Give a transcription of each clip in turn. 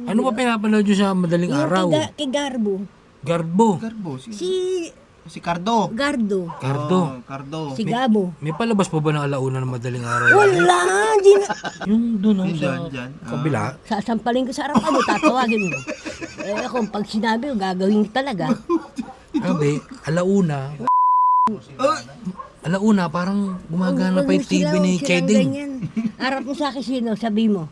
Ano ba pinapanood nyo sa madaling Yung araw? kay Garbo. Garbo. Garbo. Si Cardo. Gardo. Cardo. Oh, Cardo. Si Gabo. May palabas pa ba ng alauna ng madaling araw? Wala! Di na. Yung doon Yung sa dyan. kabila. Sasampalin ko sa harapan mo, tatawagin mo. Kung pag sinabi ko, gagawin ko talaga. Sabi, alauna. Alauna, parang gumagana pa yung TV ni Cheding. Harap mo sa akin sino, sabi mo.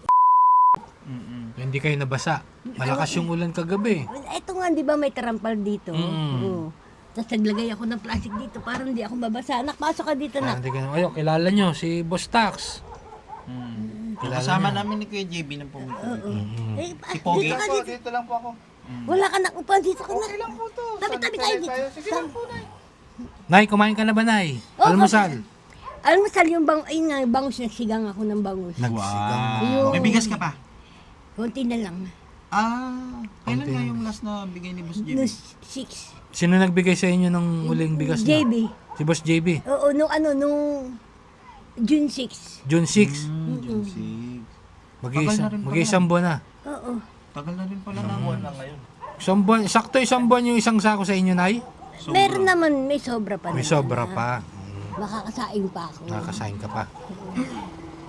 Hindi kayo nabasa. Malakas yung ulan kagabi. Ito nga, di ba may tarampal dito? Mm. Oo. Tapos naglagay ako ng plastic dito para hindi ako mabasa. Anak, pasok ka dito, nak. Ayo, kilala nyo, si Boss Tax. Kilala Kasama niya. namin ni Kuya JB ng pumunta. Si Pogi. Dito ka dito. Dito lang po ako. Wala ka nak upan dito ka na. Okay lang po to. Tabi-tabi tayo dito. Sige lang po, Nay. Nay, kumain ka na ba, Nay? Oo, Almusal. Almusal yung ayun nga, bangus, nagsigang ako ng bangus. Nagsigang. Yung- May bigas ka pa? Konti na lang. Kailan nga yung last na bigay ni Boss JB? No, 6. Sino nagbigay sa inyo ng huling bigas niya? JB. Si Boss JB. Oo, nung June 6. June 6. June 6. Mag-iisang buwan na. Oo. Tagal na rin pala na. Isang buwan, sakto isang buwan yung isang sako sa inyo, Nay? Meron naman, may sobra pa May naman. sobra pa. Makakasaing pa ako. Nakakasahin ka pa.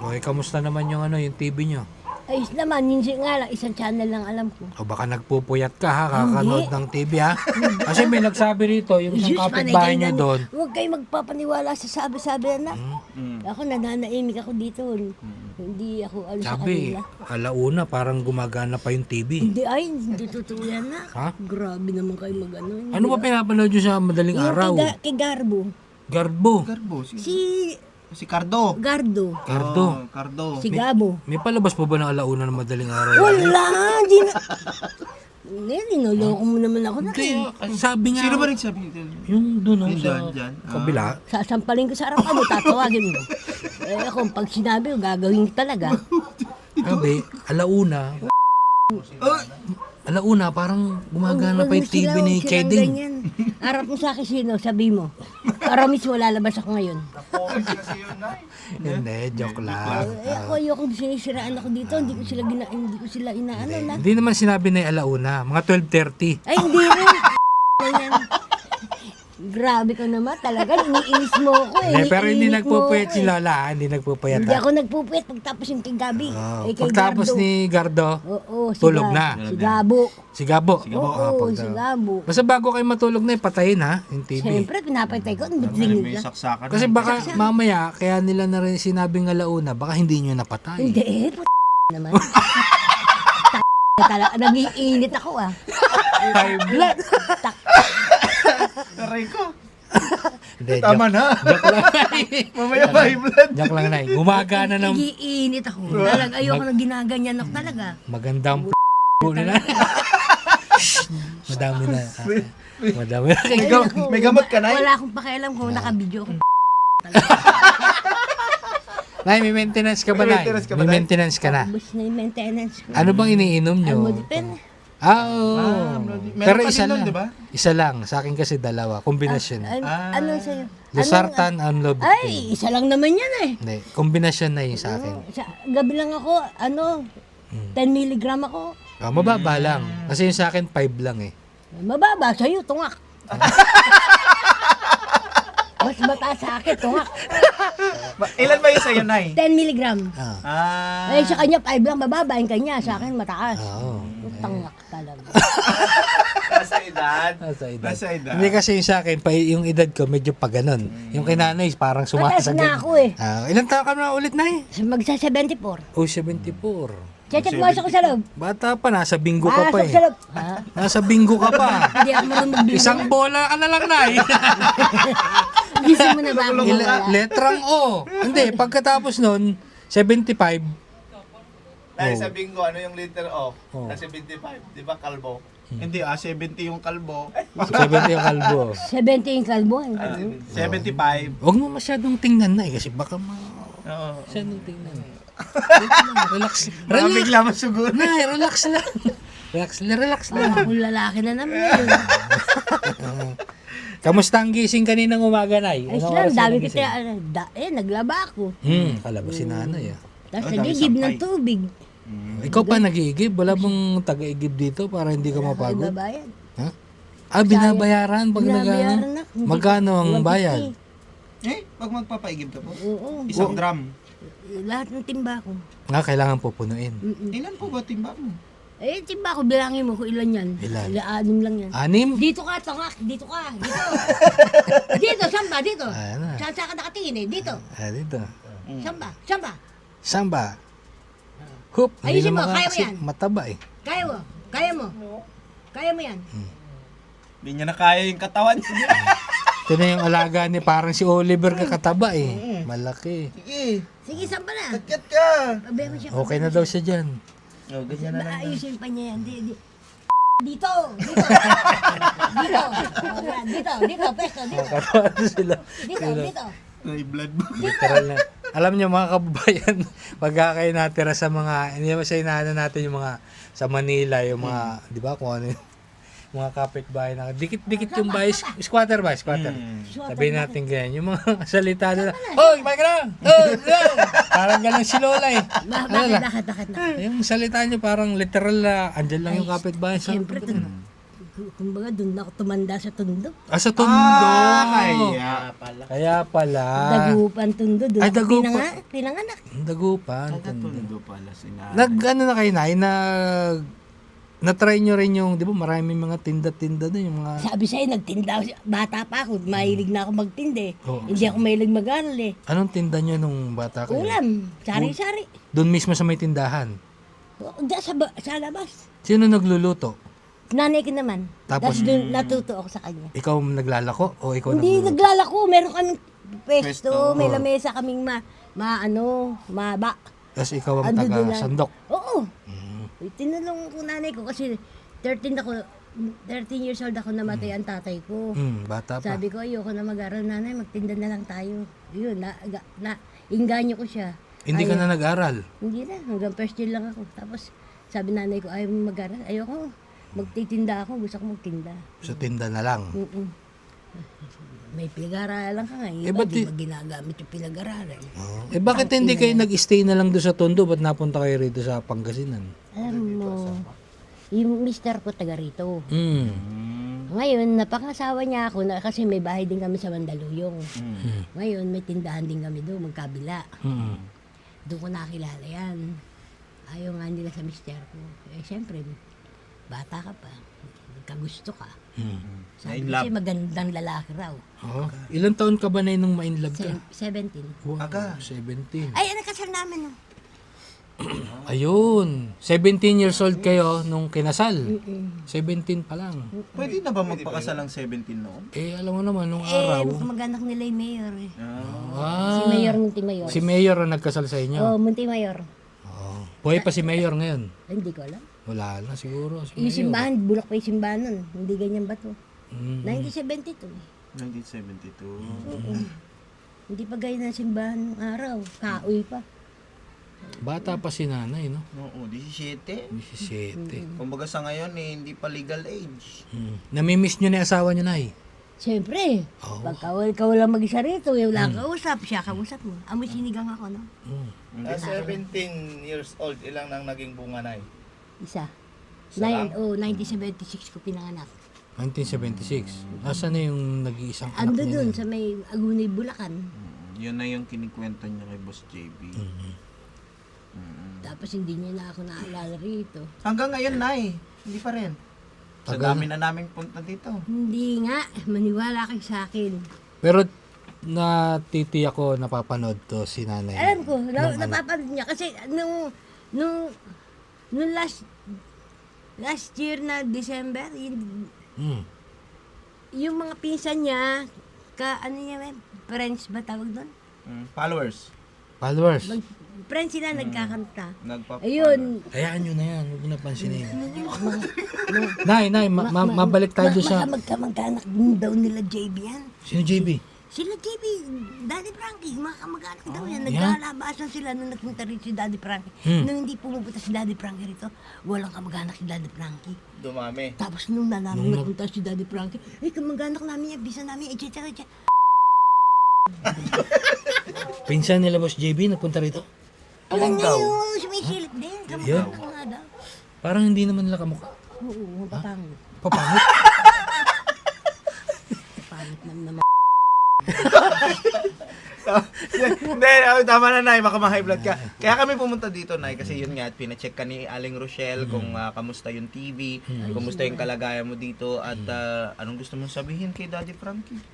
Okay, kamusta naman yung yung TV nyo? Ayos naman, yun nga lang, isang channel lang alam ko. O baka nagpupuyat ka ha, kakanood ng TV ha? Kasi may nagsabi rito, yung isang Diyos, kapitbahay panay nyo kayo doon. Huwag kayo magpapaniwala sa sabi-sabi na. Ako nananaimik ako dito. Hindi ako sa Sabi, kanila. alauna parang gumagana pa yung TV. Hindi, ay, hindi totoo yan na. Ha? Grabe naman kayo mag-ano. Ano ba pinapanood nyo sa madaling Yung araw? kay Garbo. Garbo. Garbo. Si Cardo. Gardo. Cardo. Oh, Cardo. Si Gabo. May palabas pa ba ng alauna ng madaling araw? Wala! Di na. Hindi, ninoloko mo naman ako na. Hindi, sabi nga. Sino ba nagsabi nito? Yung doon Yung sa dyan. kabila. Sasampalin ko sa harapan mo, tatawagin mo. Kung pag sinabi ko, gagawin ko talaga. Sabi, alauna. Alauna, parang gumagana pa yung TV ni Cheding. Harap mo sa akin sino, sabi mo. Para mismo lalabas ako ngayon. Pogi kasi yun, Nay. Hindi, joke lang. Ako yung sinisiraan ako dito, hindi ko sila inaano na. Hindi naman sinabi na yung alauna, mga 12:30. Ay, hindi rin. Ayan. Grabe ka naman, talaga, iniinis mo ako eh. Hindi, pero hindi Iniinit mo nagpupuyat ako si eh. Lola, hindi nagpupuyat. Hindi ako nagpupuyat pagtapos yung kay Gabi. Kay Pagtapos Gardo. ni Gardo, Oo, tulog na. Si Gabo. si Gabo. Oo, si Gabo. Basta bago kayo matulog na, patayin ha, yung TV. Siyempre, pinapatay ko, May bigling lang. saksakan. Kasi baka mamaya, kaya nila na rin sinabing alauna, baka hindi nyo napatay. Hindi eh, naman. Talaga, nag-iinit ako ah. High blood. Aray ko. Hindi, Tama na. joke lang. Mamaya pa blood. Joke lang na. Gumagana ng Nag-iinit ako. Talaga, ayoko na ginaganyan ako talaga. magandang nila. Madami na. Madami na. May gamot ka, Nay? Wala akong pakialam kung nakabidyo ako. Nay, may maintenance ka ba, Nay? May maintenance ka na. Bus na yung maintenance ko. Ano bang iniinom nyo? Almodipen. Oo. meron Pero pa isa din nun, lang. di ba? Isa lang. Sa akin kasi dalawa. Kombinasyon. Ano sa'yo? Losartan, Amlodipine. Ay, isa lang naman yan eh. Hindi. Kombinasyon na yun sa akin. Gabi lang ako, 10 milligram ako. Mababa lang. Kasi yung sa akin, 5 lang eh. Mababa, sa'yo, tungak. Mas mataas sa akin, tungak. Ilan ba yung sa'yo, Nay? 10 milligram. Ay, sa kanya, 5 lang, bababa. Yung kanya, sa akin, mataas. Oo. Tungak talaga. Nasa edad. Nasa edad. Nasa edad. Hindi kasi yung sa akin, yung edad ko, medyo pa ganun. Yung kinanay, parang Mataas sumasagad. na ako eh. Ilang taon ka na ulit, Nay? Magsa 74. Oh, 74. Cheche, pumasok ko sa loob. Bata pa, nasa bingo ka pa Pasok eh. sa loob. Ha? Nasa bingo ka pa. Hindi ako marunong magbingo. Isang bola ka na lang, Nay. Gising mo na ba ako? Letrang O. Hindi, pagkatapos nun, 75. Nay, sa bingo, ano yung letter O? Oh. Nasa 25. Di ba, kalbo? Hindi, 70 yung kalbo. 70 yung kalbo. 70 yung kalbo. 75. Huwag mo masyadong tingnan na kasi baka Oo. masyadong tingnan. Relax. Baka Relax. bigla masugod. Nay, relax lang. Relax lang. Kung lalaki na naman yun. Kamusta ang gising kaninang umaga, Nay? Ay, Anong sila, oras ka dami nagising? kita, naglaba ako. Kalabasin na ano eh. Tapos Ay, dami nagigib ng sampay. tubig. Ikaw pa nag-iigib? Wala bang taga-igib dito para hindi ka mapagod? Babayad. Ha? Binabayaran pag Binabayaran nagano? na. Hindi- Magkano ang 150. bayad? Pag magpapaigib ka po, Oo. isang drum. Lahat ng timba ko. Nga, kailangan pupunuin. Ilan po ba timba mo? Eh, timba ko, bilangin mo kung ilan yan. Ilan? 6 lang yan. 6? Dito ka, tangak. Dito ka. Dito. Dito, samba, dito. Ano? Saan ka nakatingin eh? Dito. Dito. Samba, samba. Samba. Hoop. Hindi Ayusin mo, naman kaya mo kasi yan. mataba eh. Kaya mo. Kaya mo. Kaya mo yan. Hindi niya na kaya yung katawan. Ito na yung alaga ni parang si Oliver kakataba eh. Malaki. Sige, Sige, samba na. sakit ka. Pabayaan mo siya. Okay na daw siya dyan. Oh, ganyan na lang. Ayusin pa niya yan. Dito. Dito. Dito. Oh, yan. Dito. Pesto. Dito. Ano sila? Dito. Dito. May blood mo. Literal na. Alam niyo mga kababayan, pagka kayo natira sa mga, hindi naman sa inaano natin yung mga sa Manila, yung mga, di ba, kung ano yung mga kapitbahay na, dikit-dikit yung bahay, squatter ba? Squatter. Sabihin natin ganyan, yung mga salita nila, oh, kumain ka na! Oh, no! Parang ganun si Lola eh. Bakit? Yung salita niyo parang literal na, andyan lang yung kapitbahay sa Siyempre, kumbaga doon ako tumanda sa Tondo. sa Tondo! Kaya pala. Dagupan Tondo. Doon Ay, ako Dagupan. pinanganak. Dagupan. Tondo. Tundo pala sina. Ano na kayo na-try nyo rin yung, di ba maraming mga tinda-tinda doon, yung mga, Sabi sa'yo, nagtinda ako. Bata pa ako. Mahilig na ako magtinde. Oo. Hindi ako mahilig mag-aral eh. anong tinda nyo nung bata kayo? Ulam. Sari-sari. Doon mismo sa may tindahan. Diyan sa labas. Sino nagluluto? Nanay ko naman. Tapos- Tapos doon natuto ako sa kanya. Ikaw naglalako o ikaw Hindi nagluluto? naglalako. Meron kaming Pwesto. pwesto. May lamesa kaming maba. Tapos ikaw ang Ando doon lang. taga-sandok. Oo. Tinulong ko nanay ko kasi 13 years old ako namatay ang tatay ko. Bata pa. Sabi ko, ayoko na mag-aral, nanay, magtinda na lang tayo. Yun, inganyo ko siya. Hindi ka na nag-aral. Hindi na, hanggang first year lang ako. Tapos, sabi nanay ko, ayaw mo mag-aral. Ayoko, magtitinda ako, gusto ko magtinda. Sa tinda na lang. May pinag-aralan ka nga, Eh, iba ba't di di- ba ginagamit yung pinag-aralan? Bakit hindi kayo nag-stay na lang doon sa Tondo? Ba't napunta kayo rito sa Pangasinan? Alam mo, yung mister ko taga rito. Hmm. Ngayon, napangasawa niya ako na, kasi may bahay din kami sa Mandaluyong. Ngayon, may tindahan din kami doon, magkabila. Hmm. Doon ko nakilala yan. Ayaw nga nila sa mister ko. Eh, siyempre, bata ka pa. Kagusto ka. Sabi Na-in love. kasi magandang lalaki raw. Oh. Ilang taon ka ba na nung ma-inlove ka? 17. Wow, Aga. 17. Ay, ano kasal namin, no? Ayun. 17 years old kayo nung kinasal. 17 pa lang. Pwede na ba magpakasal ang 17 noon? Eh, alam mo naman, nung Eh, araw. mag-anak nila yung mayor eh. Ah, Si Mayor Munti Mayor. si Mayor ang nagkasal sa inyo. Oh, Munti Mayor. Oh. Buhay pa si Mayor ngayon. Hindi ko alam. Wala na siguro. Si Yung Mayor. simbahan, bulak pa yung simbahan nun. Hindi ganyan ba to? Mm. 1972 eh. 1972. Hindi pa ganyan ang simbahan ng araw. Kaoy pa. Bata pa si nanay, no? Oo, 17. 17. Kumbaga sa ngayon hindi pa legal age. Namimiss nyo na yung asawa nyo, nay? Siyempre, Oo. pagka wala mag-isa rito, wala kang kausap, siya kausap mo. Amoy sinigang ako, no? Ah, 17 years old, ilang nang naging bunga na Isa. Isa lang? 1976 ko pinanganak. 1976. Asan na yung nag-iisang anak Ando niya? dun na? sa may Agunay, Bulacan. Yun na yung kinikwento niya kay Boss JB. Tapos hindi niya na ako naalala rito. Hanggang ngayon, Nay. Hindi pa rin. Sa Tagal. dami na naming punta dito. Hindi nga, maniwala kayo sa akin. Pero natitiyak ko napapanood to si nanay. Alam ko, Nung napapanood niya. Kasi nung last year na December, yung mga pinsan niya, ano niya, friends ba tawag doon? Followers. Followers. Friends sila nagkakanta. Nagpa- Ayun, Hayaan nyo na yan. Huwag mo na pansinin. Nay, mabalik tayo doon sa... magkamag-anak din daw nila JB yan. Sino JB? Sila JB, Daddy Frankie, mga kamag-anak daw yan. yan? Nagkalabasan sila nung nagpunta rin si Daddy Frankie. Nung hindi pumupunta si Daddy Frankie rito, walang kamag-anak si Daddy Frankie. Dumami. Tapos nung nalaman nagpunta si Daddy Frankie, kamag-anak namin yan, bisa namin, etc. Pinsan nila Boss JB nagpunta rito? Alam niya yung sumisilip din. Yun. Kamag-anak nga Parang hindi naman nila kamukha. Oo, papangit. Papangit. Papangit naman. Hindi, tama na, Nay. Baka ma-high blood ka. Kaya kami pumunta dito, Nay. Kasi yun nga, pinacheck ka ni Aling Rochelle kung kamusta yung TV, kamusta yung kalagayan mo dito, at anong gusto mong sabihin kay Daddy Frankie?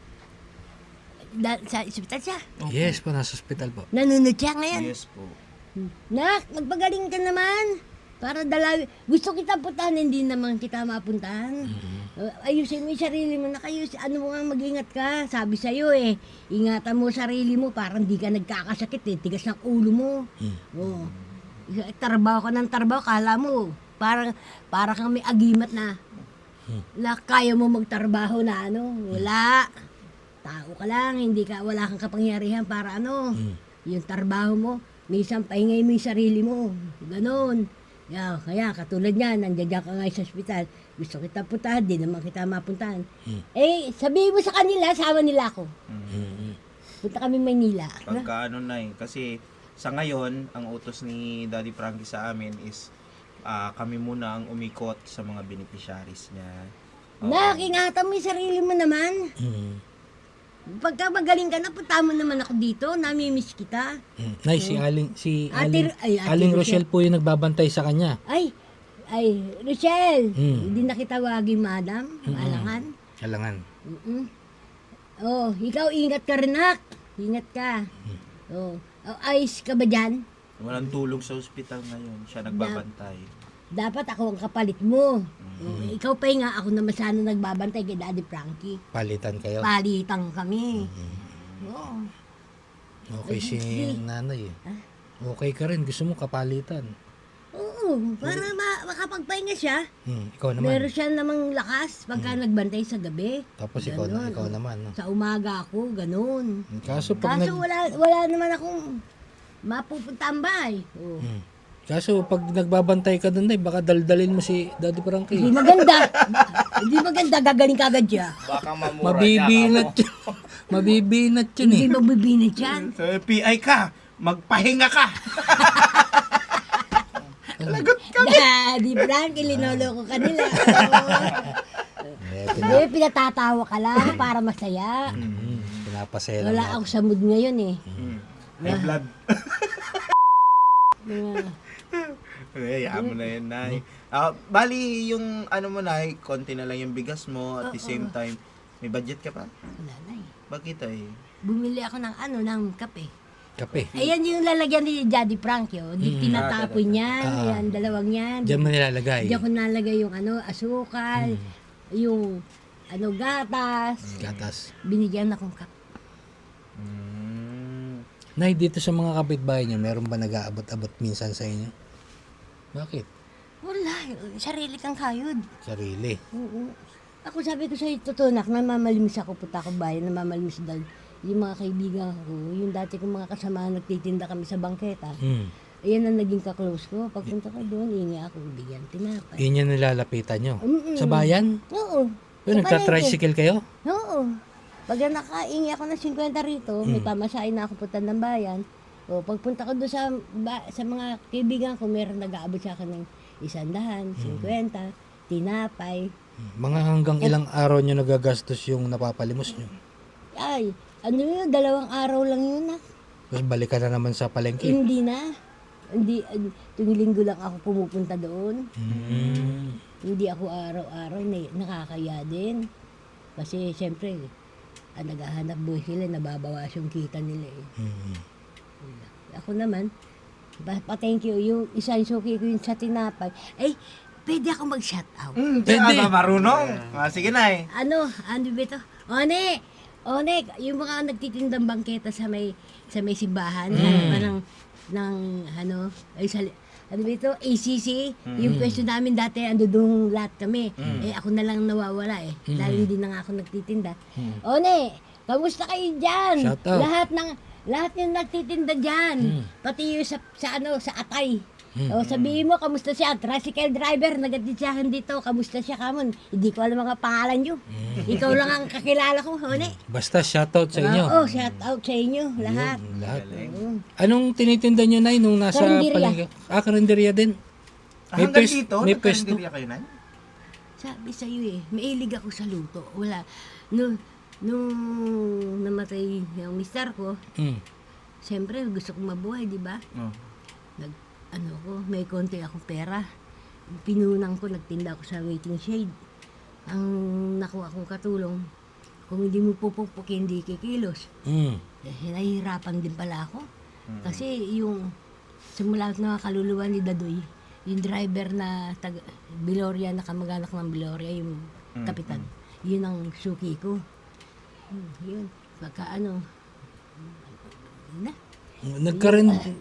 Sa ospital siya. Yes po, nasa hospital po. Nanonood siya ngayon. Yes po. Nak, magpagaling ka naman. Para dalawi. Gusto kita puntahan, hindi naman kita mapuntahan. Ayusin mo yung sarili mo. Ano mo nga, mag-ingat ka. Sabi sa'yo ingatan mo sarili mo para hindi ka nagkakasakit tigas ng ulo mo. Oo. Trabaho ka ng trabaho, kala mo. Para kang may agimat na kaya mo magtrabaho na wala. Tao ka lang, wala kang kapangyarihan para yung trabaho mo. Minsan pahingay mo yung sarili mo. Ganon. Kaya katulad niyan, nandiyan ka nga sa ospital. Gusto kita puntahan, di naman kita mapuntahan. Sabihin mo sa kanila, sama nila ako. Punta kami Maynila. Pagka Nay, kasi sa ngayon, ang utos ni Daddy Frankie sa amin is kami muna ang umikot sa mga beneficiaries niya. Nak, ingatan mo yung sarili mo naman. Pagka magaling ka na, punta mo naman ako dito. Namimiss kita. Nay, Aling Rochelle po yung nagbabantay sa kanya. Ay, Rochelle. Hindi na kita wagin, madam. Alangan. Alangan. Ikaw ingat ka rin, nak. Ingat ka. Ayos ka ba dyan? Walang tulog sa ospital ngayon. Siya nagbabantay. Dapat ako ang kapalit mo. Ikaw pa nga, ako naman sana nagbabantay kay Daddy Frankie. Palitan kayo. Palitan kami. Oo. Okay si nanay Okay ka rin. Gusto mo kapalitan. Oo, para makapagpahinga siya. Ikaw naman. Meron siya namang lakas pagka nagbantay sa gabi. Tapos Ganon, ikaw naman. No? Sa umaga ako, ganun. Kaso pag wala naman akong mapupunta ang bahay. Kaso pag nagbabantay ka doon, baka daldalin mo si Daddy Frankie. Hindi maganda. Hindi maganda, gagaling kagad siya. Baka mamura Mabibinat niya yun. Mabibinat yun Hindi mabibinit yan. So, PI ka! Magpahinga ka! Daddy Frankie, linoloko ka nila. Hindi, pinatatawa ka lang para masaya. Pinapasaya Wala ako sa mood ngayon High blood. Yeah. Mo na yun, Nay. Bali, yung mo, Nay, konti na lang yung bigas mo. At the same time, may budget ka pa? Wala na Bakit Bumili ako ng ng kape. Kape. Ayan yung lalagyan ni Daddy Frankie. Di tinatapon niyan. Ayan, dalawang yan. Diyan mo nilalagay. Diyan ko nalagay yung asukal, yung gatas. Gatas. Binigyan akong kape. Nay, dito sa mga kapitbahay niyo, meron ba nag-aabot-abot minsan sa inyo? Bakit? Wala. Sarili kang kayod. Sarili. Oo. Ako sabi ko sa'yo, totoo nak, namamalimis ako, punta ako bayan, namamalimis dahil yung mga kaibigan ko, yung dati kong mga kasama, nagtitinda kami sa bangketa. Ayan ang naging ka-close ko. Pagpunta ko doon, ingay ako, bigyan tinapay. Yun yung nilalapitan nyo? Sa bayan? Oo. Pero nagta-tricycle kayo? Oo. Pag nakaingi ako ng 50 rito, may pamasahin na ako punta ng bayan. Pagpunta ko doon sa mga kaibigan ko, meron nag-aabot sa akin ng 100, 50, tinapay. Mga hanggang ilang araw nyo nagagastos yung napapalimos nyo? Ay, 2 araw lang yun na. Tapos balikan na naman sa palengke? Hindi na. Hindi, tuwing linggo lang ako pumupunta doon. Hindi ako araw-araw, nakakaya din. Kasi siyempre, naghahanap buhay sila, nababawas yung kita nila Ako naman, pa-thank you, yung isang suki ko yung sa tinapay. Pwede ako mag-shout out. Pwede. Marunong. Sige, Nay. Ano ba ito? One, yung mga nagtitindang bangketa sa may simbahan, ano ba ito? ACC, yung pwesto namin dati, andudong lahat kami. Ako na lang nawawala dahil hindi na nga ako nagtitinda. One, kamusta kayo dyan? Shout out. Lahat yung nagtitinda dyan. Pati yung sa Atay. Sabihin mo, kamusta siya? Tricycle driver, nagatid siya dito. Kamusta siya, kamon? Hindi ko alam mga pangalan nyo. Ikaw lang ang kakilala ko, One. Basta shoutout sa inyo. Oo, shout out sa inyo, lahat. Lahat. Anong tinitinda nyo, Nay, nung nasa Karinderya. palengke? Karinderya din. May Hanggang pwesto- dito, may pwesto. nagkarinderya kayo, Nay? Sabi sa'yo mailig ako sa luto. Wala. Nung namatay yung mister ko, Mm. siyempre gusto kong mabuhay, di ba? Oh. May konti akong pera. Pinunang ko, nagtinda ako sa waiting shade. Ang nakuha kong katulong, kung hindi mo pupupuk, hindi kikilos. Mm. Nahihirapan din pala ako. Kasi yung simula na kaluluwa ni Dadoy, yung driver na Biloria, na kamag-anak ng Biloria, yung kapitan, yun ang suki ko. Yun. Pagka yun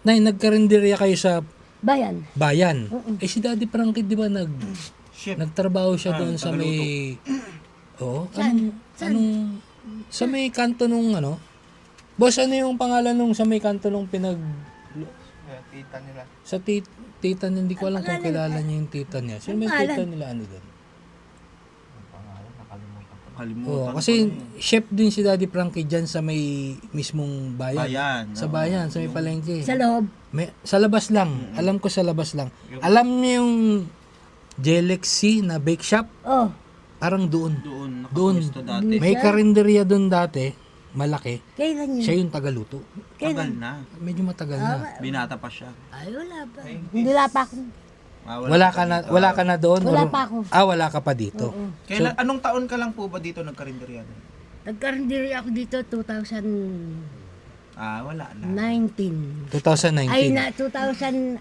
na. Nagkarinderya kayo sa Bayan. bayan. Eh si Daddy Frankie, di ba Chef. nagtrabaho siya doon sa may... Oo. Anong... Sa may kanto nung ano? Boss, ano yung pangalan nung sa may kanto nung Tita nila. sa tita niya, hindi ko alam kung kilala niya yung tita niya. Sino may tita nila ano doon? Kalimutan. Oo, kasi chef din si Daddy Frankie dyan sa may mismong bayan. Bayan, Sa oo. bayan, sa may palengke. Sa loob. Sa labas lang. Alam ko sa labas lang. Alam niyo yung Jelexy na bake shop? Oh, Parang doon. Doon, nakapwesto dati. May karinderya doon dati, malaki. kailan yun? Siya yung tagaluto. Tagal na. Medyo matagal na. Binata pa siya. Ay, wala pa. Hindi pa ako. Wala ka na doon? Wala Or- pa ako. Wala ka pa dito. Kailan, anong taon ka lang po ba dito nagkarinderya? Nagkarindiri ako dito 2019. Wala na. 2019. Ay, 2009.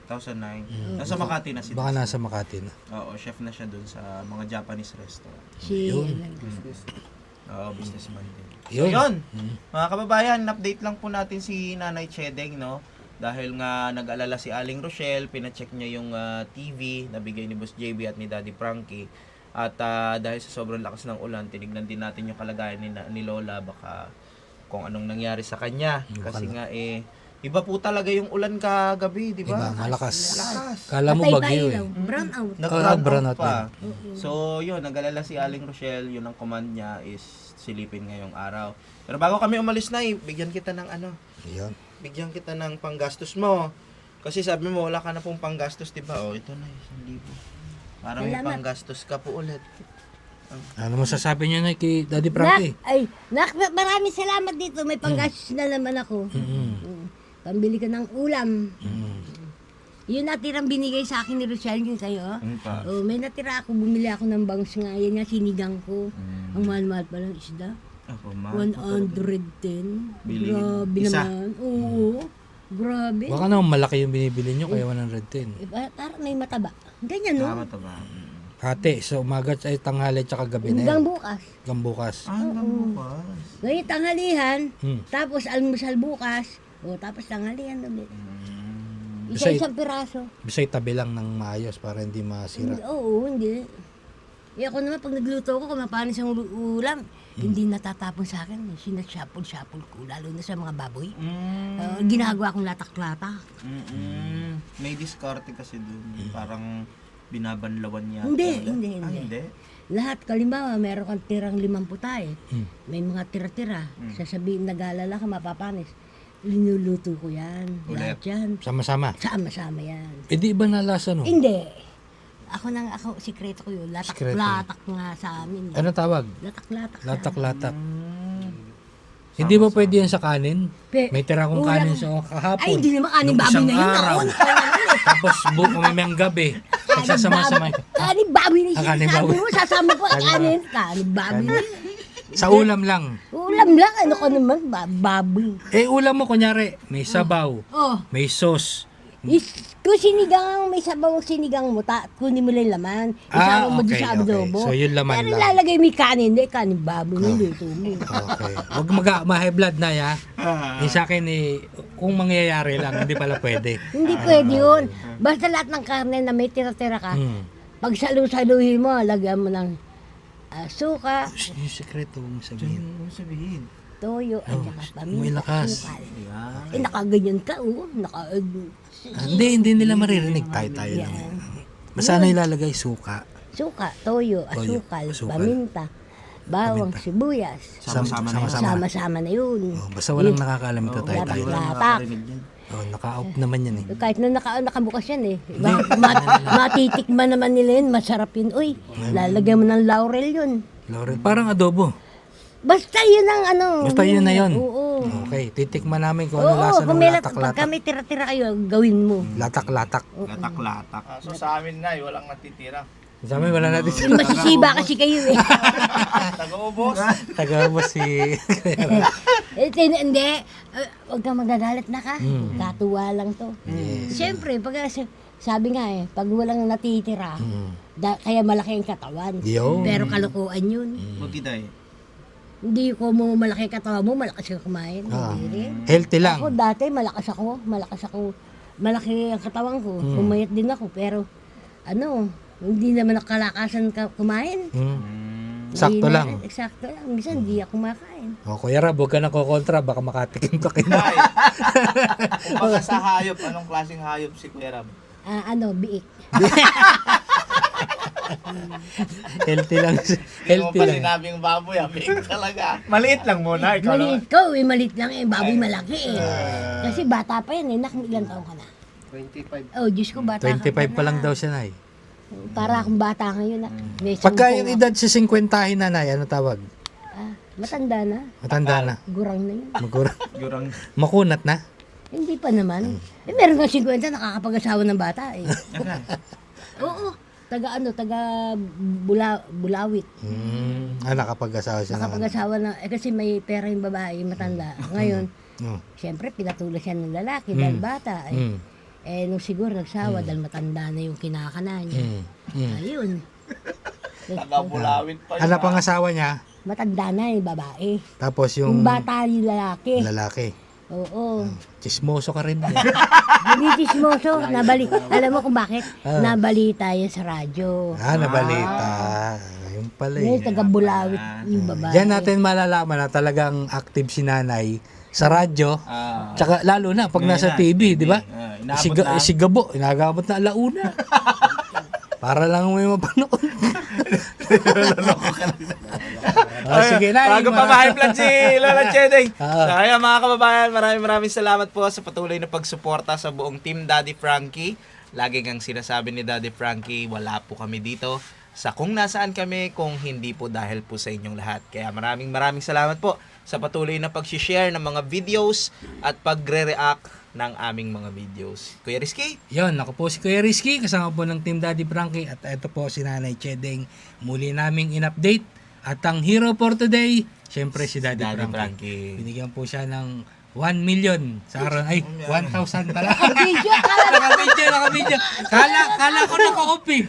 2009. Nasa Makati na si Baka nasa Makati na. Oo, chef na siya doon sa mga Japanese restaurant. Si, Oo, businessman din. Yun. So, yun. Mga kababayan, update lang po natin si Nanay Chedeng, no? Dahil nga nag-alala si Aling Rochelle, pinacheck niya yung TV na bigay ni Boss JB at ni Daddy Frankie. At dahil sa sobrang lakas ng ulan, tinignan din natin yung kalagayan ni Lola, baka kung anong nangyari sa kanya. Kasi nga iba po talaga yung ulan kagabi, di ba? Iba, malakas. Lakas. Kala mo patay pa bagyo ilaw. eh. Brown out. Nag-brown brown out out pa. So, yun, nag-alala si Aling Rochelle, yun ang command niya is silipin ngayong araw. Pero bago kami umalis na, bigyan kita ng Yun. bigyan kita ng panggastos mo. Kasi sabi mo, wala ka na pong panggastos, di ba? O, ito na, 1,000. Para may Salamat. panggastos ka po ulit. Ano mo sasabi niyo na kay Daddy Frankie? Maraming salamat dito. May panggastos na naman ako. Pambili ka ng ulam. Yun natirang binigay sa akin ni Rochelle, yun kayo. Pa. Oh, may natira ako, bumili ako ng bangus nga. Yan nga, sinigang ko. Ang mahal-mahal pa ng isda. Ako, ma. 110. Bili. Grabe Isa. naman. Oo. Grabe. Baka naman malaki yung binibili niyo kaya 110. Parang may mataba. Ganyan, no? Tama to ba? Hati, so umaga ay tanghali tsaka gabi na Hanggang yan. bukas. Hanggang bukas. Hanggang bukas. Ngayon, tanghalihan. Hmm. Tapos almusal bukas. O, tapos tanghalihan ulit. Basta- Isa-isang piraso. Bisay tabi lang ng maayos para hindi masira. Oo, hindi. Ako naman, pag nagluto ko, kumapanis ang ulam, hindi natatapon sa akin. Sinasapol-sapol ko, lalo na sa mga baboy. Ginagawa kong latak-latak. May diskarte kasi dun. Parang binabanlawan niya. Hindi. Hindi. Lahat, kalimbawa, meron kang tirang 5 tayo. Hmm. May mga tira-tira. Sasabihin, nag-aalala ka, mapapanis. Linuluto ko yan. Ulit. Lahat yan. Sama-sama. Sama-sama yan. Eh di iba na lasa no? Hindi. Ako, sikreto ko yun. Sikreto. Latak-latak nga sa amin. Ano tawag? Latak-latak. Latak-latak. Hindi ba pwede yan sa kanin? May tira akong Ulam. kanin sa kahapon. Ay, hindi naman kanin Nung baboy isang na yun. araw. Naon ka naman eh. Tapos mamayang gabi. Nagsasama-sama. Kanin baboy na yun. Kanin Sabi baboy. mo, sasama ko kanin. Kanin baboy na yun. Sa ulam lang. Ulam lang. Ano ko naman? Baboy. Eh ulam mo kunyari, may sabaw, Oh. may sauce. Kung sinigang, may sabaw ang sinigang mo, kunin mo lang yung laman. Isama mo doon okay, sa okay. adobo. So, yun laman Pero lang. lalagay mo yung kanin. Hindi, kanin baboy na luto mo. Okay. Huwag ma-high blood na ya. Eh, sa akin kung mangyayari lang, hindi pala pwede. Hindi pwede yun. Basta lahat ng karne na may tira-tira ka, pag salu-saluhin mo, lagyan mo ng suka, Yung sekreto mong sabihin. Ano sabihin? toyo, at saka paminta. may lakas. sukal. Yan. Nakaganyan ka, Hindi nila maririnig tayo lang. Yan. Basta ano ilalagay? Suka. Suka, toyo, asukal, paminta, bawang, sibuyas. Sama-sama na yun. Sama-sama. Sama-sama na yun. Oh, basta walang nakakalam ito tayo. Latak. Wala nakakarinig yan. Oh, naka-off naman yan eh. Kahit na nakabukas yan eh. Matitikman naman nila yun, masarap yun. Uy, lalagyan mo ng laurel yun. Laurel, parang adobo. Basta yun ang ano. Basta yun na yun. Oo. Okay, titikman namin kung ano Oo, lasa kung ng may latak-latak. pagka may tira-tira kayo, gawin mo. Latak-latak. Latak-latak. So sa amin na, walang natitira. Sa amin wala natin Yung masisiba kasi kayo eh. Taga-ubos. taga mo si... Hindi, huwag kang magagalit na ka. Katuwa lang to. Siyempre, sabi nga eh, pag walang natitira, kaya malaki ang katawan. Yo. Pero kalokohan yun. Buti tayo. Hindi ko mo malaki katawan mo, malakas ka kumain. Hindi rin. Healthy lang. Ako dati, malakas ako. Malaki ang katawan ko. Pumayat din ako. Pero, hindi naman nakalakasan kumain. Sakto Hindi lang. Eksakto lang. Minsan, hindi ako kumakain. O, Kuya Rab, huwag ka na kukontra. Baka makatikim ka kina. Nay, kung baga sa hayop, anong klaseng hayop si Kuya Rab? Biik. Healthy lang. Hindi mo Healthy pa lang. sinabing baboy, big talaga. Maliit lang muna. Ikaw Maliit ko, maliit lang eh. Baboy malaki eh. Kasi bata pa yan eh. Ilang taon ka na? 25. Oh, Diyos ko, bata 25 ka pa lang daw siya, Nay. Para akong bata ngayon na. May Pagka 10 yung edad sa 50 na, Nay, ano tawag? matanda na. Matanda na. Gurang na yun. Gurang. Makunat na. Hindi pa naman. Meron nga 50 nakakapag-asawa ng bata eh. Oo. Taga Bulawit. Nakapag-asawa siya na. Nakapag-asawa na, kasi may pera yung babae, matanda. Ngayon, Oh. siyempre, pinatuloy siya ng lalaki dahil bata. Nung siguro nagsawa dahil matanda na yung kinakana niya. Ayun. Taga-Bulawit pa yun. Ano pang asawa niya? Matanda na yung babae. Tapos Yung yung bata yung lalaki. lalaki. Oo. Chismoso ka rin. Hindi chismoso. Alam mo kung bakit? Nabalita yan sa radyo. Nabalita. Yung pala eh. Ngayon, taga Bulawit yung babae. Diyan natin malalaman na talagang active si nanay sa radyo. Tsaka lalo na pag nasa TV, di ba? Si Gabo, inagamot na alauna. Para lang may mapanood. Sige na. Bago pa ma-high blood si Lola Chedeng. Kaya mga kababayan, maraming salamat po sa patuloy na pagsuporta sa buong Team Daddy Frankie. Lagi ngang sinasabi ni Daddy Frankie, wala po kami dito sa kung nasaan kami kung hindi po dahil po sa inyong lahat. Kaya maraming salamat po sa patuloy na pag-share ng mga videos at pagre-react ng aming mga videos. Kuya Rizky? Yon, ako po si Kuya Rizky, kasama po ng Team Daddy Frankie at ito po si Nanay Chedeng. Muli naming in-update at ang hero for today, syempre si Daddy Frankie. Binigyan po siya ng 1 million sa araw. Ay, 1,000 pala. Naka-video. Kala ko naka-off eh.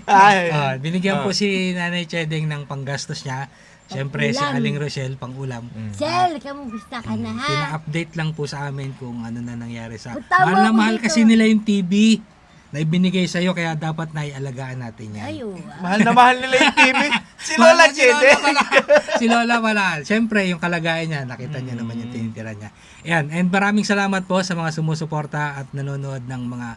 Binigyan po si Nanay Chedeng ng panggastos niya. Siyempre si Aling Rochelle, pang-ulam. Sel, kamusta ka na ha? Pina-update lang po sa amin kung ano na nangyari sa... Punta mo Mahal na ako mahal dito. kasi nila yung TV na ibinigay sa'yo, kaya dapat naialagaan natin yan. Ayo. Mahal na mahal nila yung TV. Si Lola Chedeng. Si Lola wala. Siyempre, yung kalagayan niya, nakita niya naman yung tinitira niya. Ayan, and maraming salamat po sa mga sumusuporta at nanonood ng mga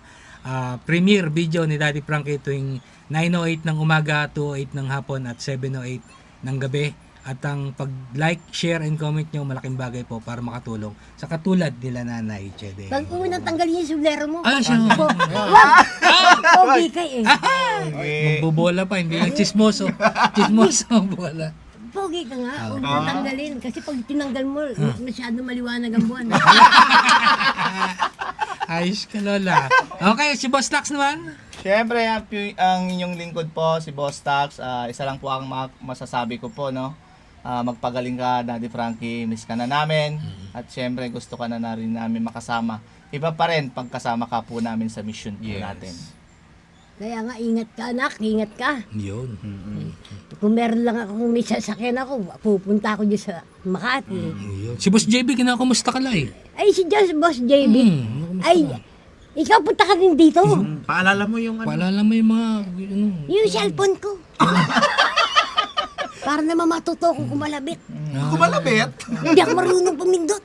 premiere video ni Daddy Frankie tuwing 9:08 ng umaga, 2:08 ng hapon at 7:08 ng gabi. At ang pag-like, share, and comment nyo, malaking bagay po para makatulong sa katulad nila Nanay Chedeng. Pag unang tanggalin yung sublero mo. Siya. Pogi kay eh. Magbobola pa, hindi lang chismoso. Chismoso ang bola. Pogi ka nga. Huwag mo tanggalin. Kasi pag tinanggal mo, masyado maliwanag ang buwan. Ayos ka, Lola. Okay, si Boss Tax naman. Siyempre, ang inyong lingkod po, si Boss Tax, isa lang po ang masasabi ko po, no? Magpagaling ka, Daddy Frankie, miss ka na namin. At siyempre, gusto ka na rin namin makasama. Iba pa rin pagkasama ka po namin sa mission po natin. Kaya nga, ingat ka anak, ingat ka. Yun. Kung meron lang ako, kung may sasakyan ako, pupunta ako dyan sa Makati. Yun. Si Boss JB, kinakamusta ka lang eh. Ay, si Boss JB. Ay, ikaw punta ka din dito. Paalala mo yung ano. Paalala mo yung mga... Yung cellphone ko. Para naman matuto kung kumalabit. Kumalabit. Hindi ako marunong pumindot.